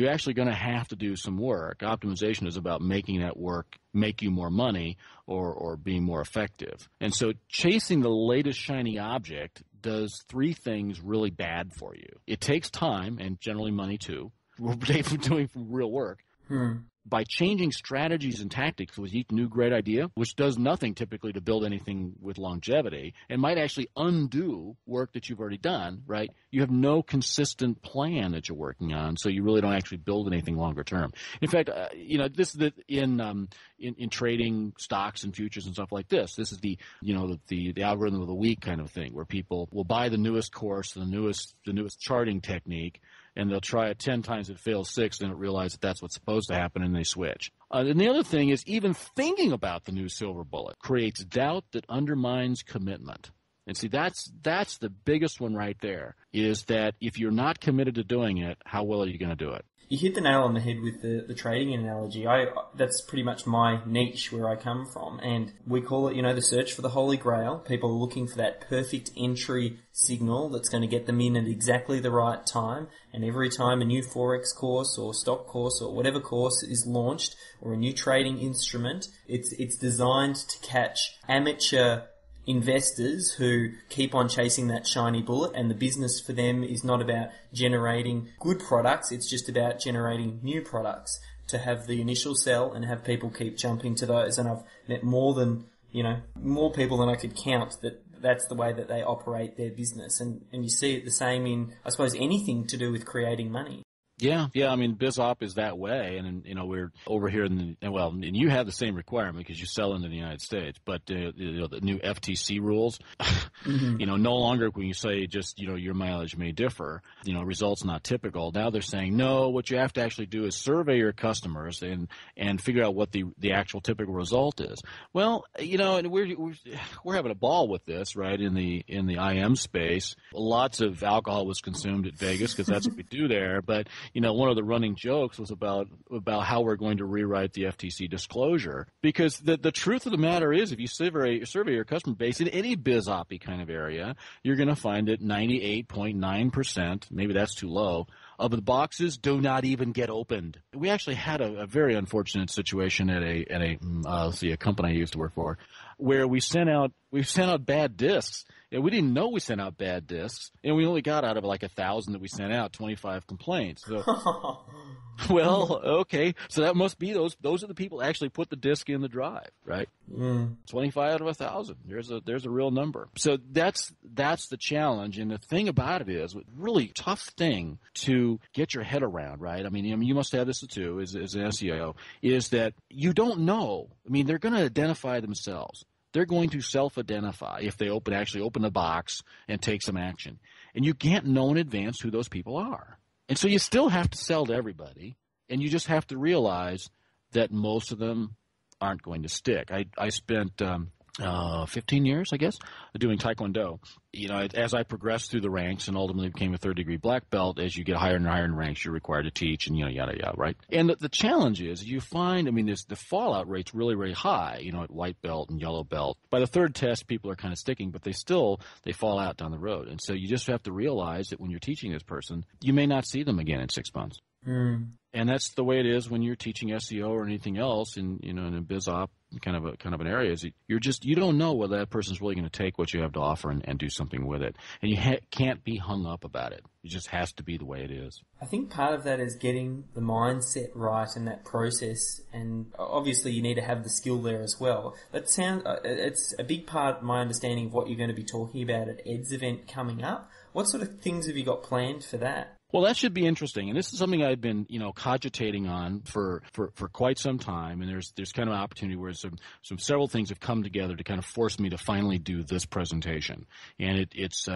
you're actually going to have to do some work. Optimization is about making that work make you more money or being more effective. And so chasing the latest shiny object does three things really bad for you. It takes time and generally money too. We're doing real work. By changing strategies and tactics with each new great idea, which does nothing typically to build anything with longevity and might actually undo work that you've already done, right? You have no consistent plan that you're working on, so you really don't actually build anything longer term. In fact, this is in trading stocks and futures and stuff like this. This is the algorithm of the week kind of thing, where people will buy the newest course, the newest charting technique, and they'll try it 10 times, it fails 6, then it realizes that's what's supposed to happen, and they switch. And the other thing is even thinking about the new silver bullet creates doubt that undermines commitment. And see, that's the biggest one right there, is that if you're not committed to doing it, how well are you going to do it? You hit the nail on the head with the trading analogy. That's pretty much my niche where I come from, and we call it, the search for the Holy Grail. People are looking for that perfect entry signal that's going to get them in at exactly the right time, and every time a new Forex course or stock course or whatever course is launched, or a new trading instrument, it's designed to catch amateur investors who keep on chasing that shiny bullet, and the business for them is not about generating good products, it's just about generating new products to have the initial sell and have people keep jumping to those. And I've met more people than I could count that's the way that they operate their business. And you see it the same in, I suppose, anything to do with creating money. Yeah. I mean, BizOp is that way, and we're over here and you have the same requirement because you sell into the United States. But the new FTC rules, no longer when you say just your mileage may differ, results not typical. Now they're saying no. What you have to actually do is survey your customers and figure out what the actual typical result is. Well, and we're having a ball with this, right? In the IM space, lots of alcohol was consumed at Vegas because that's what we do there, but one of the running jokes was about how we're going to rewrite the FTC disclosure, because the truth of the matter is, if you survey your customer base in any BizOp kind of area, you're going to find that 98.9%, maybe that's too low, of the boxes do not even get opened. We actually had a very unfortunate situation at a company I used to work for, where we sent out bad discs. And we didn't know we sent out bad discs, and we only got out of 1,000 that we sent out 25 complaints. So, well, okay, so that must be those are the people that actually put the disc in the drive, right? 25 out of 1,000. There's a real number. So that's the challenge, and the thing about it is, really tough thing to get your head around, right? I mean, you must have this too, as an SEO, is that you don't know. I mean, they're going to identify themselves. They're going to self-identify if they actually open the box and take some action. And you can't know in advance who those people are. And so you still have to sell to everybody, and you just have to realize that most of them aren't going to stick. I spent 15 years, I guess, doing Taekwondo. As I progressed through the ranks and ultimately became a third-degree black belt, as you get higher and higher in ranks, you're required to teach and, yada, yada, right? And the challenge is you find, the fallout rate's really, really high, at white belt and yellow belt. By the third test, people are kind of sticking, but they fall out down the road. And so you just have to realize that when you're teaching this person, you may not see them again in 6 months. And that's the way it is when you're teaching SEO or anything else in a BizOp kind of an area. Is you don't know whether that person's really going to take what you have to offer and do something with it, and you can't be hung up about it. It just has to be the way it is. I think part of that is getting the mindset right and that process, and obviously you need to have the skill there as well. But it's a big part of my understanding of what you're going to be talking about at Ed's event coming up. What sort of things have you got planned for that? Well, that should be interesting, and this is something I've been, cogitating on for quite some time. And there's kind of an opportunity where several things have come together to kind of force me to finally do this presentation. And it's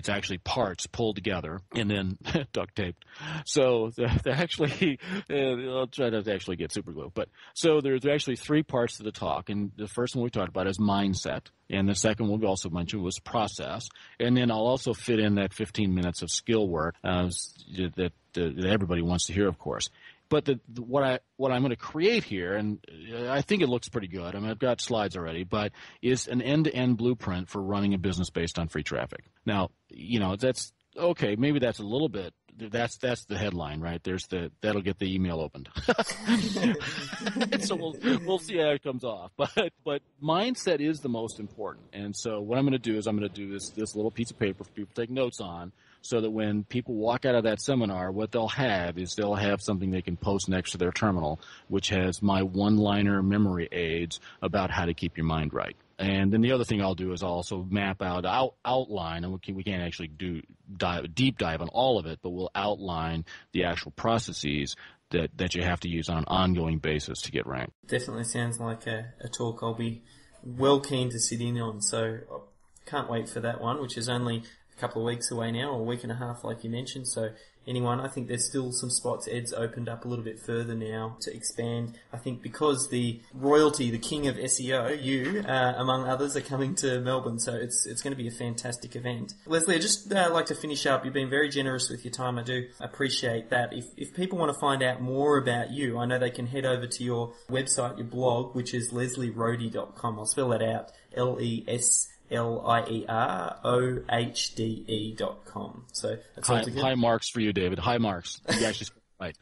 actually parts pulled together and then duct taped. So I'll try to actually get super glue. But so there's actually 3 parts to the talk, and the first one we talked about is mindset. And the second one we also mentioned was process. And then I'll also fit in that 15 minutes of skill work that everybody wants to hear, of course. But what I'm going to create here, and I think it looks pretty good. I've got slides already, but is an end-to-end blueprint for running a business based on free traffic. Now, that's okay. Maybe that's a little bit that's the headline, right? That'll get the email opened. So we'll see how it comes off. But mindset is the most important. And so what I'm going to do is I'm going to do this little piece of paper for people to take notes on, so that when people walk out of that seminar, what they'll have something they can post next to their terminal, which has my one-liner memory aids about how to keep your mind right. And then the other thing I'll do is I'll also map out, outline, and we can't actually deep dive on all of it, but we'll outline the actual processes that you have to use on an ongoing basis to get ranked. Definitely sounds like a talk I'll be well keen to sit in on. So I can't wait for that one, which is only a couple of weeks away now, or a week and a half like you mentioned. So anyone, I think there's still some spots. Ed's opened up a little bit further now to expand. I think because the royalty, the king of SEO, you, among others, are coming to Melbourne. So it's going to be a fantastic event. Leslie, I'd just like to finish up. You've been very generous with your time. I do appreciate that. If people want to find out more about you, I know they can head over to your website, your blog, which is leslierohde.com. I'll spell that out. LESLIEROHDE.com. So that's all to high marks for you, David. High marks. You actually right.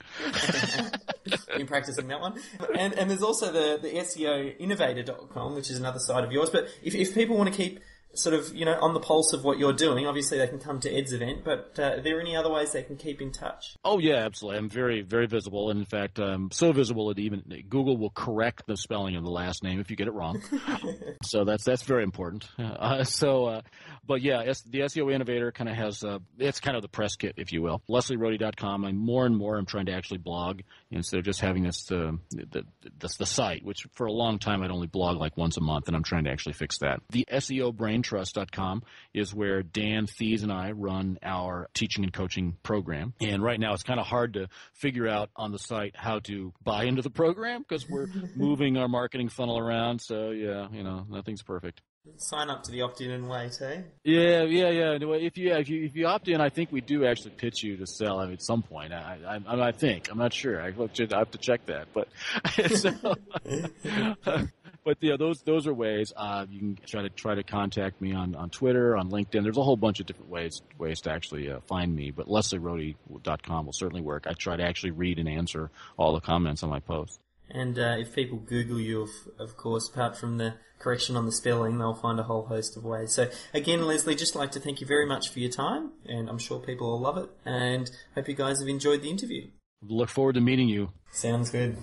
Been practicing that one. And there's also the SEOinnovator.com, which is another side of yours. But if people want to keep sort of, on the pulse of what you're doing, obviously they can come to Ed's event, but are there any other ways they can keep in touch? Oh, yeah, absolutely. I'm very, very visible. And in fact, so visible that even Google will correct the spelling of the last name if you get it wrong. So that's very important. But yeah, the SEO Innovator kind of has, it's kind of the press kit, if you will. LeslieRohde.com. I'm more and more trying to actually blog instead of just having the site, which for a long time I'd only blog like once a month, and I'm trying to actually fix that. The SEOBrainTrust.com is where Dan Thies and I run our teaching and coaching program. And right now it's kind of hard to figure out on the site how to buy into the program because we're moving our marketing funnel around. So yeah, nothing's perfect. Sign up to the opt-in and wait, eh? Yeah. If you opt in, I think we do actually pitch you to sell. At some point. I think. I'm not sure. I have to check that. But but yeah, those are ways. You can try to contact me on Twitter, on LinkedIn. There's a whole bunch of different ways to actually find me. But LeslieRohde.com will certainly work. I try to actually read and answer all the comments on my posts. And if people Google you, of course, apart from the correction on the spelling, they'll find a whole host of ways. So again, Leslie, just like to thank you very much for your time, and I'm sure people will love it, and hope you guys have enjoyed the interview. Look forward to meeting you. Sounds good.